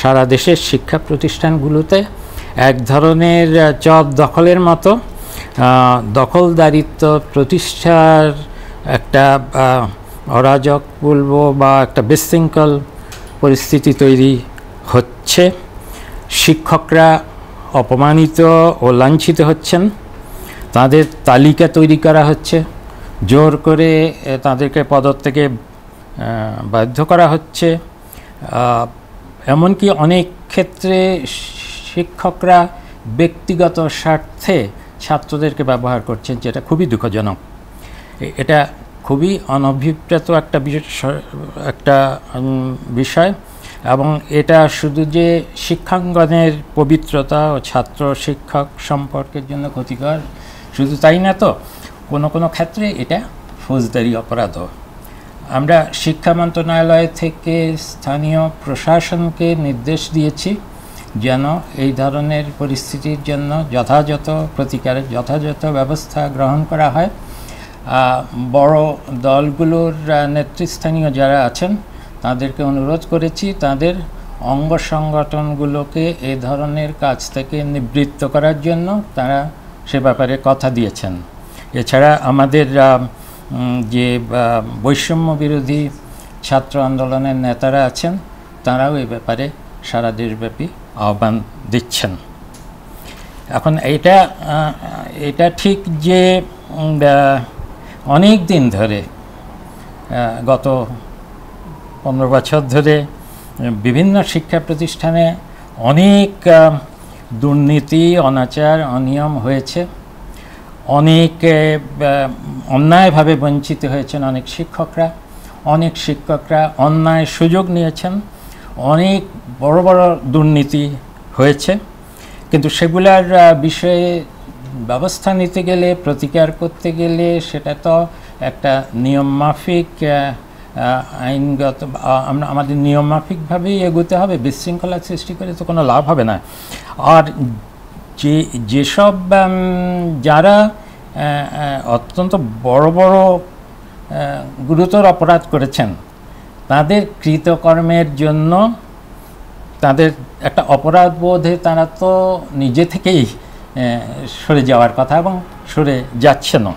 সারা দেশের শিক্ষা প্রতিষ্ঠানগুলোতে এক ধরনের জব দখলের মতো দখলদারিত্ব প্রতিষ্ঠার একটা অরাজক বলবো বা একটা বিশৃঙ্খল পরিস্থিতি তৈরি হচ্ছে। শিক্ষকরা অপমানিত ও লাঞ্ছিত হচ্ছেন, তাদের তালিকা তৈরি করা হচ্ছে, জোর করে তাদেরকে পদত্যাগে বাধ্য করা হচ্ছে। এমনকি অনেক ক্ষেত্রে শিক্ষকরা ব্যক্তিগত স্বার্থে ছাত্রদেরকে ব্যবহার করছেন, যেটা খুবই দুঃখজনক। এটা খুবই অনভিপ্রেত একটা বিষয় এবং এটা শুধু যে শিক্ষাঙ্গনের পবিত্রতা ও ছাত্র শিক্ষক সম্পর্কের জন্য ক্ষতিকর শুধু তাই না, তো কোনো কোনো ক্ষেত্রে এটা ফৌজদারি অপরাধও। আমরা শিক্ষা মন্ত্রণালয় থেকে স্থানীয় প্রশাসনকে নির্দেশ দিয়েছি যেন এই ধরনের পরিস্থিতির জন্য যথাযথ প্রতিকারের যথাযথ ব্যবস্থা গ্রহণ করা হয়। বড় দলগুলোর নেতৃস্থানীয় যারা আছেন তাদেরকে অনুরোধ করেছি তাদের অঙ্গ সংগঠনগুলোকে এই ধরনের কাজ থেকে নিবৃত্ত করার জন্য তারা সে ব্যাপারে কথা দিয়েছেন। এছাড়া আমাদের যে বৈষম্য বিরোধী ছাত্র আন্দোলনের নেতারা আছেন তারাও এই ব্যাপারে সারা দেশব্যাপী আহ্বান দিচ্ছেন। এখন এটা ঠিক যে অনেক দিন ধরে গত 15 বছর ধরে বিভিন্ন শিক্ষা প্রতিষ্ঠানে অনেক দুর্নীতি, অনাচার, অনিয়ম হয়েছে, অনেক অন্যায়ভাবে বঞ্চিত হয়েছেন অনেক শিক্ষকরা অন্যায় সুযোগ নিয়েছেন, অনেক বড় বড় দুর্নীতি হয়েছে। কিন্তু সেগুলার বিষয়ে ব্যবস্থা নিতে গেলে, প্রতিকার করতে গেলে সেটা তো একটা নিয়মমাফিক আইনগত আমাদের নিয়মমাফিকভাবেই এগোতে হবে। বিশৃঙ্খলা সৃষ্টি করে তো কোনো লাভ হবে না। আর যেসব যারা অত্যন্ত বড় বড় গুরুতর অপরাধ করেছেন তাদের কৃতকর্মের জন্য তাদের একটা অপরাধ বোধে তারা তো নিজে থেকেই সরে যাওয়ার কথা এবং সরে যাচ্ছেনও।